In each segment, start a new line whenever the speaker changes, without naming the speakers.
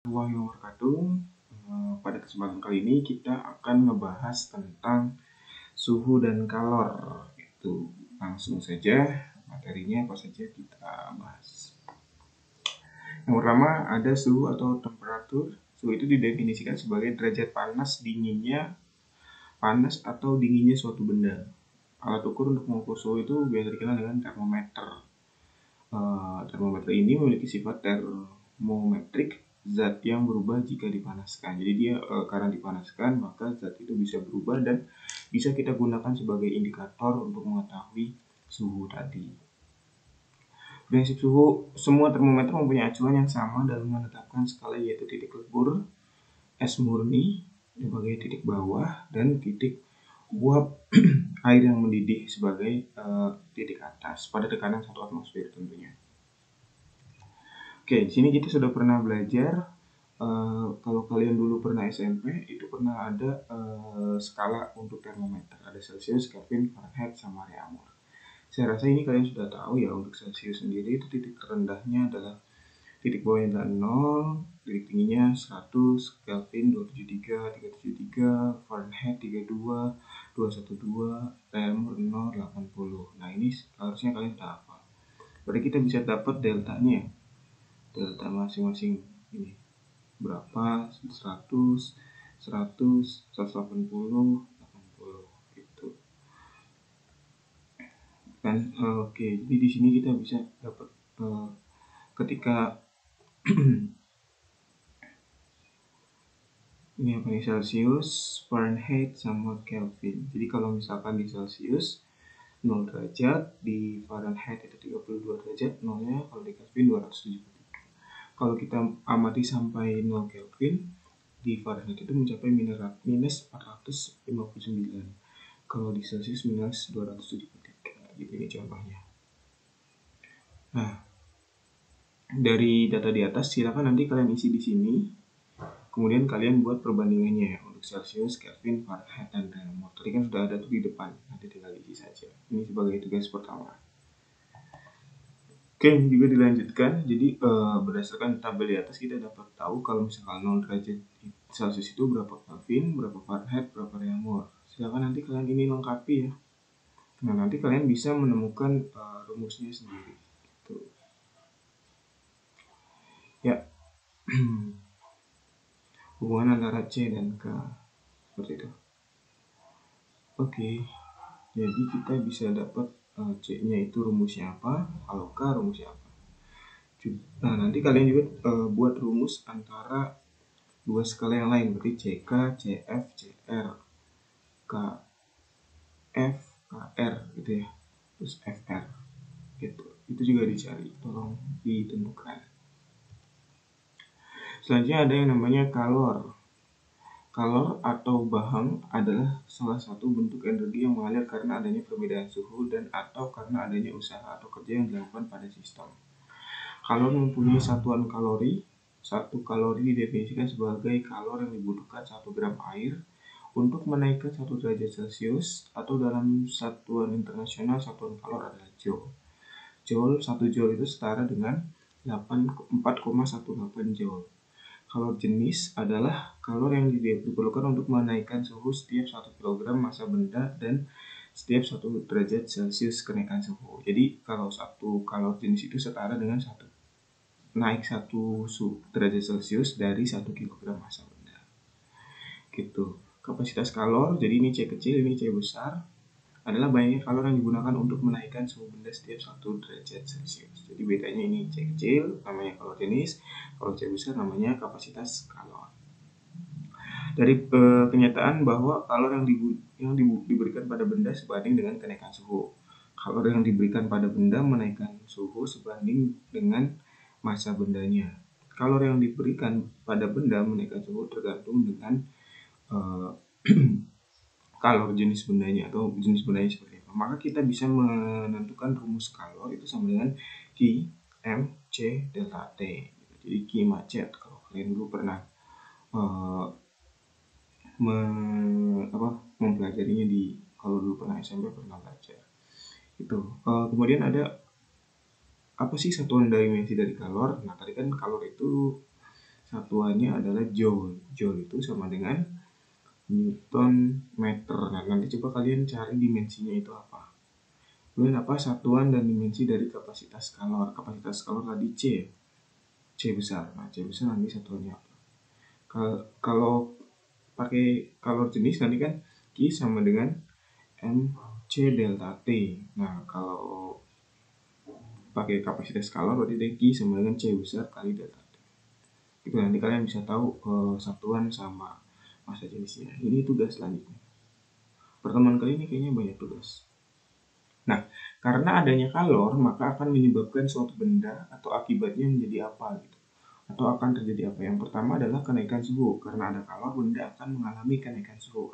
Warahmatullahi wabarakatuh. Pada kesempatan kali ini kita akan ngebahas tentang suhu dan kalor. Itu langsung saja materinya apa saja kita bahas. Yang pertama ada suhu atau temperatur. Suhu itu didefinisikan sebagai derajat panas atau dinginnya suatu benda. Alat ukur untuk mengukur suhu itu biasa dikenal dengan termometer. Termometer ini memiliki sifat termometrik, zat yang berubah jika dipanaskan. Jadi dia karena dipanaskan maka zat itu bisa berubah dan bisa kita gunakan sebagai indikator untuk mengetahui suhu tadi. Prinsip suhu, semua termometer mempunyai acuan yang sama dalam menetapkan skala, yaitu titik lebur, es murni sebagai titik bawah, dan titik uap air yang mendidih sebagai titik atas pada tekanan 1 atmosfer tentunya. Oke, di sini kita sudah pernah belajar. Kalau kalian dulu pernah SMP, itu pernah ada skala untuk termometer. Ada Celsius, Kelvin, Fahrenheit, sama Reaumur. Saya rasa ini kalian sudah tahu ya. Untuk Celsius sendiri itu titik terendahnya adalah titik bawahnya adalah 0, titik tingginya 100, Kelvin 273, 373, Fahrenheit 32, 212, Reaumur 0, 80. Nah ini harusnya kalian sudah hafal. Berarti kita bisa dapat deltanya ya. Delta masing-masing ini berapa, 100, 100, 180, 80 gitu kan. Oke, jadi di sini kita bisa dapat ketika ini apa nih, Celsius, Fahrenheit, sama Kelvin. Jadi kalau misalkan di Celsius 0 derajat, di Fahrenheit itu 32 derajat, nolnya kalau di Kelvin 273. Kalau kita amati sampai 0 Kelvin, di Fahrenheit itu mencapai minus 459. Kalau di Celsius minus 273. Gitu ini contohnya. Nah, dari data di atas silakan nanti kalian isi di sini. Kemudian kalian buat perbandingannya ya, untuk Celsius, Kelvin, Fahrenheit, dan Reaumur. Tadi kan sudah ada tuh di depan, nanti tinggal isi saja. Ini sebagai tugas pertama. Oke, juga dilanjutkan. Jadi berdasarkan tabel di atas kita dapat tahu kalau misalkan 0 derajat Celsius itu berapa Kelvin, berapa Fahrenheit, berapa Reaumur. Silakan nanti kalian ini lengkapi ya. Nah, nanti kalian bisa menemukan rumusnya sendiri. Gitu. Ya, hubungan antara C dan K seperti itu. Oke, jadi kita bisa dapat C-nya itu rumusnya apa, kalau K rumusnya apa. Nah, nanti kalian juga buat rumus antara dua skala yang lain, berarti CK, CF, CR, KF, KR gitu ya, terus FR gitu. Itu juga dicari, tolong ditentukan. Selanjutnya ada yang namanya kalor. Kalor atau bahang adalah salah satu bentuk energi yang mengalir karena adanya perbedaan suhu dan atau karena adanya usaha atau kerja yang dilakukan pada sistem. Kalor mempunyai satuan kalori. 1 kalori didefinisikan sebagai kalor yang dibutuhkan 1 gram air untuk menaikkan 1 derajat Celcius, atau dalam satuan internasional satuan kalor adalah joule. Joule, 1 joule itu setara dengan 4,18 joule. Kalor jenis adalah kalor yang diperlukan untuk menaikkan suhu setiap 1 kg massa benda dan setiap 1 derajat Celcius kenaikan suhu. Jadi kalau 1 kalor jenis itu setara dengan naik 1 derajat Celcius dari 1 kg massa benda. Gitu. Kapasitas kalor, jadi ini C kecil, ini C besar, adalah banyaknya kalor yang digunakan untuk menaikkan suhu benda setiap 1 derajat Celcius. Jadi bedanya ini C kecil namanya kalor jenis, kalau C besar namanya kapasitas kalor. Dari kenyataan bahwa kalor yang diberikan pada benda sebanding dengan kenaikan suhu. Kalor yang diberikan pada benda menaikkan suhu sebanding dengan massa bendanya. Kalor yang diberikan pada benda menaikkan suhu tergantung dengan kalor jenis bendanya atau jenis bendanya seperti apa. Maka kita bisa menentukan rumus kalor itu sama dengan Q M C delta T. Jadi Q macet kalau kalian dulu pernah mempelajarinya kalau dulu pernah SMP pernah belajar. Itu. Kemudian ada apa sih satuan dimensi dari kalor? Nah, tadi kan kalor itu satuannya adalah joule. Joule itu sama dengan Newton meter. Nah, nanti coba kalian cari dimensinya itu apa. Kemudian apa satuan dan dimensi dari kapasitas kalor. Kapasitas kalor tadi C, C besar. Nah, C besar nanti satuannya apa. Kalau pakai kalor jenis nanti kan Q sama dengan MC delta T. Nah, kalau pakai kapasitas kalor berarti Q sama dengan C besar kali delta T. Itu nanti kalian bisa tahu satuan sama massa jenisnya. Ini tugas selanjutnya. Pertemuan kali ini kayaknya banyak tugas. Nah, karena adanya kalor maka akan menyebabkan suatu benda atau akibatnya menjadi apa gitu. Atau akan terjadi apa? Yang pertama adalah kenaikan suhu. Karena ada kalor, benda akan mengalami kenaikan suhu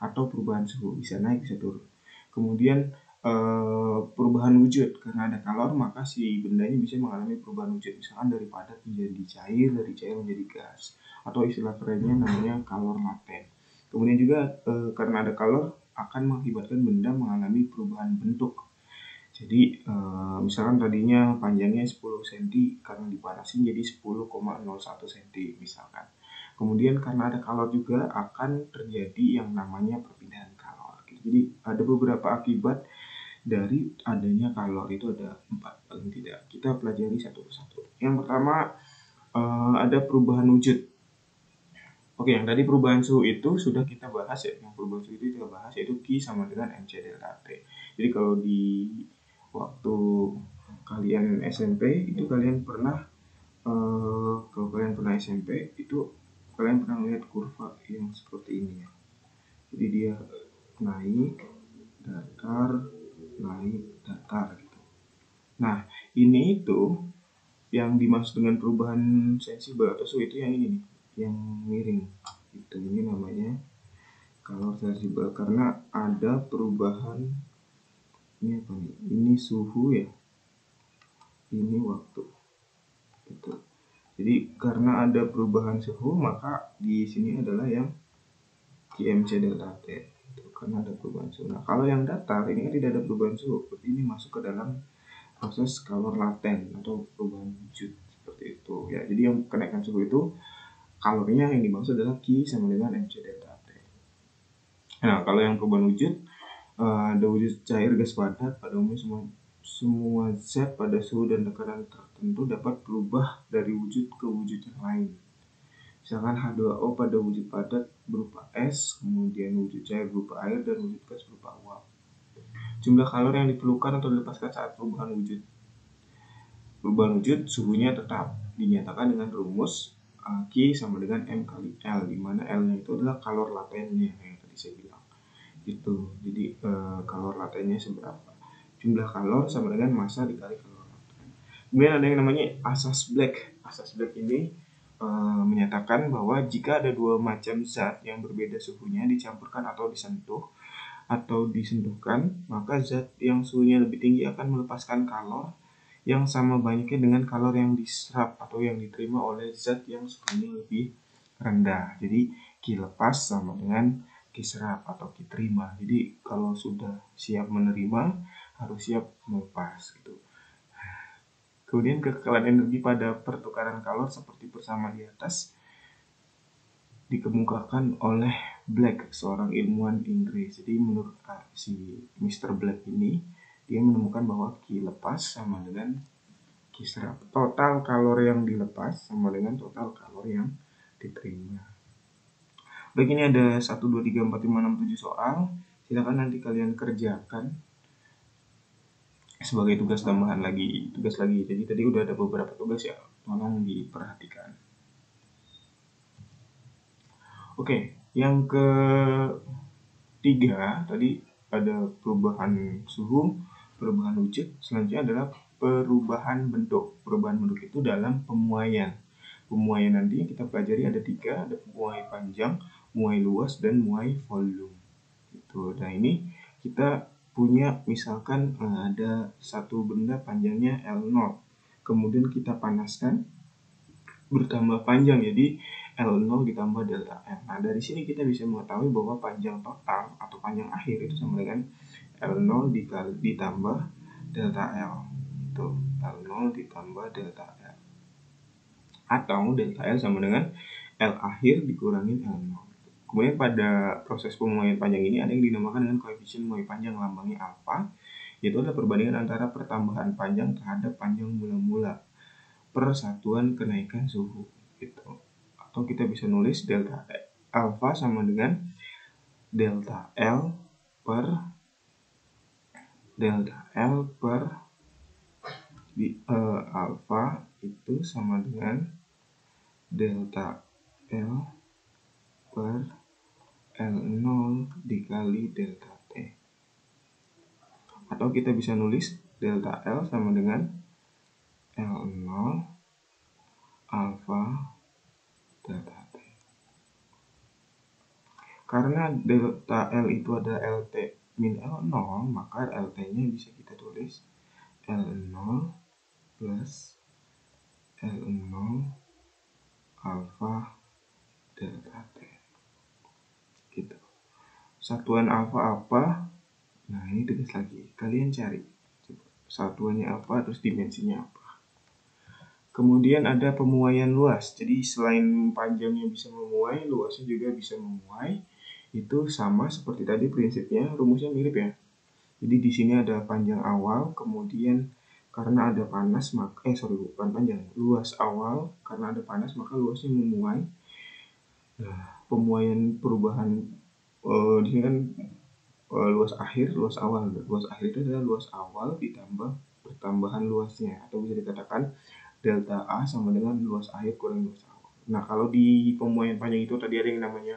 atau perubahan suhu, bisa naik bisa turun. Kemudian perubahan wujud, karena ada kalor maka si bendanya bisa mengalami perubahan wujud, misalkan dari padat menjadi cair, dari cair menjadi gas, atau istilah kerennya namanya kalor laten. Kemudian juga karena ada kalor akan mengakibatkan benda mengalami perubahan bentuk. Jadi misalkan tadinya panjangnya 10 cm karena dipanasin jadi 10,01 cm misalkan. Kemudian karena ada kalor juga akan terjadi yang namanya perpindahan kalor. Jadi ada beberapa akibat dari adanya kalor, itu ada 4 paling tidak. Kita pelajari satu persatu. Yang pertama ada perubahan wujud. Oke, yang tadi perubahan suhu itu sudah kita bahas ya. Yang perubahan suhu itu kita bahas yaitu Q sama dengan MC delta T. Jadi kalau di waktu kalian SMP itu kalian pernah kalau kalian pernah SMP itu kalian pernah melihat kurva yang seperti ini ya. Jadi dia naik, datar, naik, datar gitu. Nah, ini itu yang dimaksud dengan perubahan sensibel atau suhu itu yang ini nih, yang miring. Itu ini namanya kalor sensibel karena ada perubahan ini apa nih? Ini suhu ya. Ini waktu. Gitu. Jadi karena ada perubahan suhu maka di sini adalah yang QMC delta T. Itu karena ada perubahan suhu. Nah, kalau yang datar ini kan tidak ada perubahan suhu. Berarti ini masuk ke dalam proses kalor laten atau perubahan wujud seperti itu ya. Jadi yang kenaikan suhu itu kalornya yang dimaksud adalah Q sama dengan MC delta T. Nah, kalau yang perubahan wujud ada wujud cair, gas, padat. Pada umumnya semua zat pada suhu dan tekanan tertentu dapat berubah dari wujud ke wujud yang lain. Misalkan H2O pada wujud padat berupa es, kemudian wujud cair berupa air, dan wujud gas berupa uap. Jumlah kalor yang diperlukan atau dilepaskan saat perubahan wujud. Perubahan wujud suhunya tetap dinyatakan dengan rumus Q sama dengan M kali L, di mana L-nya itu adalah kalor latennya yang tadi saya bilang. Gitu. Jadi kalor latennya seberapa? Jumlah kalor sama dengan massa dikali kalor laten. Kemudian ada yang namanya asas Black. Asas Black ini menyatakan bahwa jika ada dua macam zat yang berbeda suhunya dicampurkan atau disentuh atau disentuhkan, maka zat yang suhunya lebih tinggi akan melepaskan kalor yang sama banyaknya dengan kalor yang diserap atau yang diterima oleh zat yang suhunya lebih rendah. Jadi Q lepas sama dengan Q serap atau Q terima. Jadi kalau sudah siap menerima harus siap melepas gitu. Kemudian kekekalan energi pada pertukaran kalor seperti bersama di atas dikemukakan oleh Black, seorang ilmuwan Inggris. Jadi menurut si Mr. Black ini dia menemukan bahwa Q lepas sama dengan Q serap. Total kalor yang dilepas sama dengan total kalor yang diterima. Baik, ini ada 1, 2, 3, 4, 5, 6, 7 soal. Silakan nanti kalian kerjakan sebagai tugas tambahan lagi. Jadi tadi udah ada beberapa tugas ya, tolong diperhatikan. Oke, yang ketiga tadi ada perubahan suhu, perubahan wujud. Selanjutnya adalah perubahan bentuk. Perubahan bentuk itu dalam pemuaian. Pemuaian nanti kita pelajari ada 3, ada muai panjang, muai luas, dan muai volume. Gitu. Nah, ini kita punya misalkan ada satu benda panjangnya L0. Kemudian kita panaskan bertambah panjang, jadi L0 ditambah delta L. Nah, dari sini kita bisa mengetahui bahwa panjang total atau panjang akhir itu sama dengan L0 ditambah delta L. Itu L0 ditambah delta L. atau delta L sama dengan L akhir dikurangi L0. Kemudian pada proses pemuaian panjang ini ada yang dinamakan dengan koefisien muai panjang, lambangnya alfa, yaitu adalah perbandingan antara pertambahan panjang terhadap panjang mula-mula per satuan kenaikan suhu gitu. Atau kita bisa nulis delta alfa sama dengan delta L per alfa itu sama dengan delta L per L0 dikali delta T. Atau kita bisa nulis delta L sama dengan L0 alfa delta T. Karena delta L itu adalah LT min L0, maka LT-nya bisa kita tulis L0 plus L0 alfa delta T. Gitu. Satuan alfa apa? Nah, ini tugas lagi. Kalian cari. Coba. Satuannya apa, terus dimensinya apa. Kemudian ada pemuaian luas. Jadi selain panjangnya bisa memuai, luasnya juga bisa memuai. Itu sama seperti tadi prinsipnya, rumusnya mirip ya. Jadi di sini ada panjang awal, kemudian karena ada panas maka bukan panjang, luas awal karena ada panas maka luasnya memuai. Nah, pemuaian perubahan di sini kan luas akhir, luas awal. Luas akhir itu adalah luas awal ditambah pertambahan luasnya, atau bisa dikatakan delta A sama dengan luas akhir kurang luas awal. Nah, kalau di pemuaian panjang itu tadi ada yang namanya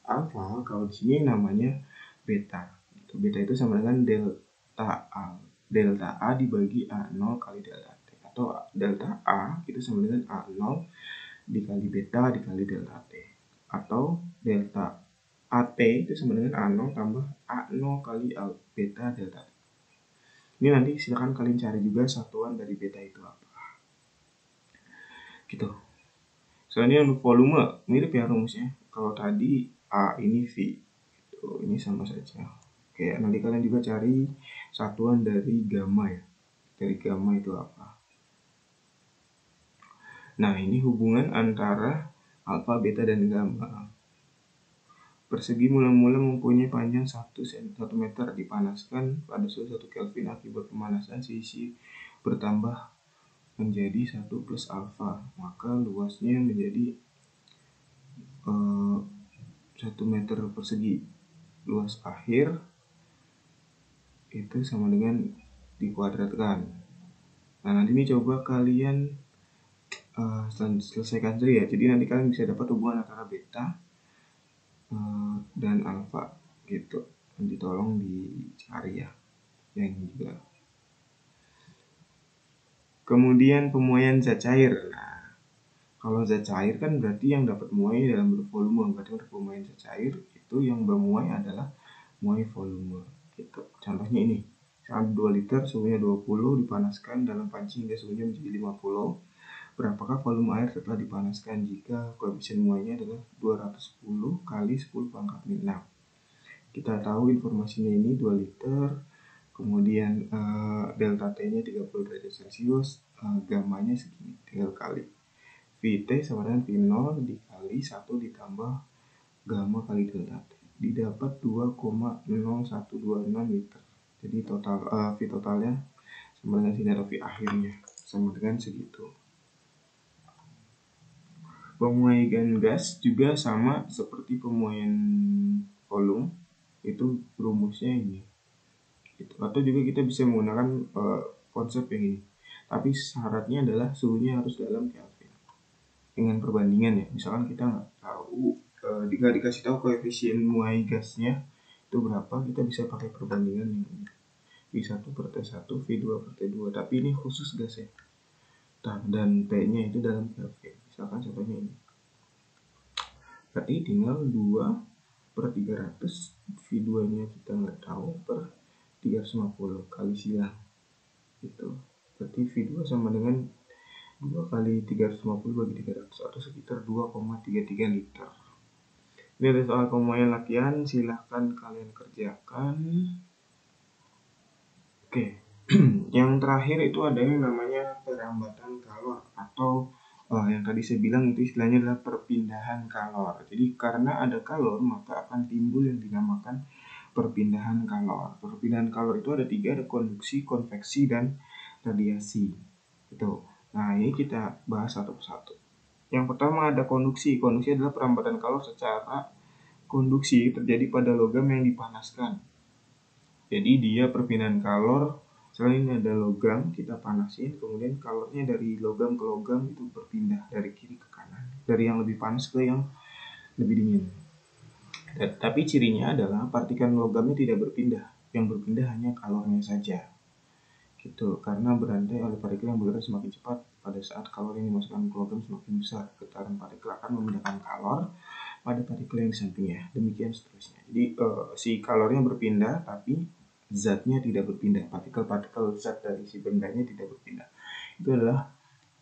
alfa, kalau di sini namanya beta. Beta itu sama dengan delta A dibagi A0 kali delta T, atau delta A itu sama dengan A0 dikali beta dikali delta T, atau delta AT itu sama dengan A0 tambah A0 kali beta delta T. Ini nanti silakan kalian cari juga satuan dari beta itu apa. Gitu. Soalnya untuk volume mirip ya rumusnya. Kalau tadi A ini V, gitu. Ini sama saja. Oke, nanti kalian juga cari satuan dari gamma ya. Dari gamma itu apa? Nah, ini hubungan antara alfa, beta, dan gamma. Persegi mula-mula mempunyai panjang 1 meter, dipanaskan pada suhu 1 Kelvin. Akibat pemanasan sisi bertambah menjadi 1 plus alfa, maka luasnya menjadi 1 meter persegi. Luas akhir itu sama dengan dikuadratkan. Nah, nanti ini coba kalian selesaikan saja ya. Jadi nanti kalian bisa dapat hubungan antara beta dan alfa gitu. Nanti tolong dicari ya yang juga. Kemudian pemuaian zat cair. Nah, kalau zat cair kan berarti yang dapat muai dalam bentuk volume. Berarti untuk pemuaian zat cair itu yang bermuai adalah muai volume gitu. Contohnya ini, saat 2 liter suhunya 20 dipanaskan dalam panci hingga suhunya menjadi 50. Berapakah volume air setelah dipanaskan jika koefisien muainya adalah 210 kali 10 pangkat min 6. Kita tahu informasinya ini 2 liter, kemudian delta T-nya 30 derajat Celcius, gammanya segini, tinggal kali. Vt sama dengan V0 dikali 1 ditambah gamma kali delta T. Didapat 2,0126 liter. Jadi total V totalnya sama dengan sini atau V akhirnya sama dengan segitu. Pemuaian gas juga sama seperti pemuaian volume, itu rumusnya ini. Gitu. Atau juga kita bisa menggunakan konsep yang ini. Tapi syaratnya adalah suhunya harus dalam Kelvin. Dengan perbandingan ya. Misalkan kita nggak tahu, nggak dikasih tahu koefisien muai gasnya itu berapa, kita bisa pakai perbandingan yang ini. V1 per T1, V2 per T2. Tapi ini khusus gas ya. Dan T-nya itu dalam Kelvin. Misalkan contohnya ini. Berarti tinggal 2 per 300, V2-nya kita nggak tahu, per 350 kali silang. Gitu. Berarti V2 sama dengan 2 kali 350 bagi 300 atau sekitar 2,33 liter. Ini ada soal pemuaian latihan, silahkan kalian kerjakan. Oke. Yang terakhir itu ada yang namanya perambatan kalor atau yang tadi saya bilang itu istilahnya adalah perpindahan kalor. Jadi karena ada kalor maka akan timbul yang dinamakan perpindahan kalor. Perpindahan kalor itu ada 3, ada konduksi, konveksi, dan radiasi. Gitu. Nah, ini kita bahas satu persatu. Yang pertama ada konduksi. Konduksi adalah perambatan kalor secara konduksi terjadi pada logam yang dipanaskan. Jadi dia perpindahan kalor, selain ada logam kita panasin, kemudian kalornya dari logam ke logam itu berpindah dari kiri ke kanan, dari yang lebih panas ke yang lebih dingin. Tapi cirinya adalah partikel logamnya tidak berpindah, yang berpindah hanya kalornya saja. Gitu, karena berantai oleh partikel yang bergerak semakin cepat. Pada saat kalor yang dimasukkan ke logam semakin besar, getaran partikel akan memindahkan kalor pada partikel yang di sampingnya. Demikian seterusnya. Jadi si kalornya berpindah, tapi zatnya tidak berpindah. Partikel-partikel zat dari si bendanya tidak berpindah. Itu adalah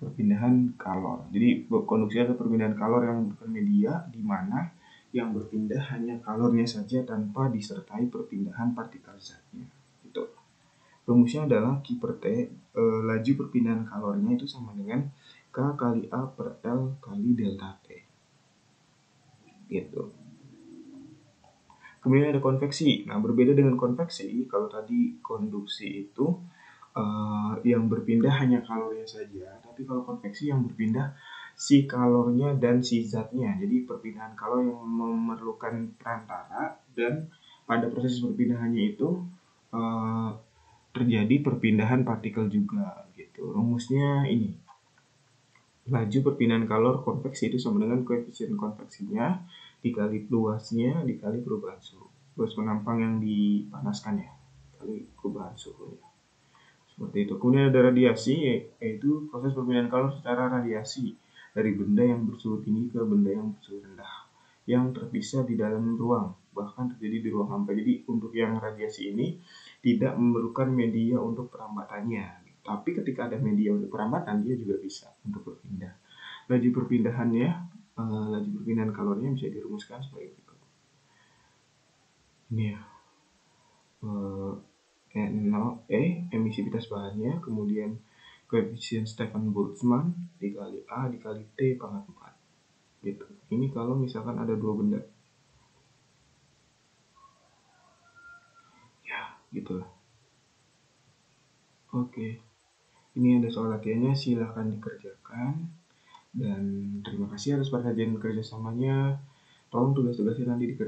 perpindahan kalor. Jadi konduksi adalah perpindahan kalor yang menggunakan media di mana yang berpindah hanya kalornya saja tanpa disertai perpindahan partikel zatnya. Itu. Rumusnya adalah Q per T, laju perpindahan kalornya itu sama dengan K kali A per L kali delta T. Gitu. Kemudian ada konveksi. Nah, berbeda dengan konveksi, kalau tadi konduksi itu yang berpindah hanya kalornya saja, tapi kalau konveksi yang berpindah si kalornya dan si zatnya. Jadi perpindahan kalor yang memerlukan perantara, dan pada proses perpindahannya itu terjadi perpindahan partikel juga. Gitu. Rumusnya ini. Laju perpindahan kalor konveksi itu sama dengan koefisien konveksinya dikali luasnya dikali perubahan suhu. Luas penampang yang dipanaskan ya, kali perubahan suhunya. Seperti itu. Kemudian ada radiasi, yaitu proses perpindahan kalor secara radiasi dari benda yang bersuhu tinggi ke benda yang bersuhu rendah, yang terpisah di dalam ruang, bahkan terjadi di ruang hampa. Jadi untuk yang radiasi ini tidak memerlukan media untuk perambatannya. Tapi ketika ada media untuk perambatan, dia juga bisa untuk berpindah. Laju perpindahan kalornya bisa dirumuskan sebagai berikut. Ini ya. Emisivitas bahannya, kemudian koefisien Stefan-Boltzmann dikali A dikali T pangkat 4. Gitu. Ini kalau misalkan ada dua benda. Ya, gitulah. Oke. Ini ada soal latihannya, silahkan dikerjakan. Dan terima kasih atas perhatian kerjasamanya. Tolong tugas-tugasnya nanti dikerjakan.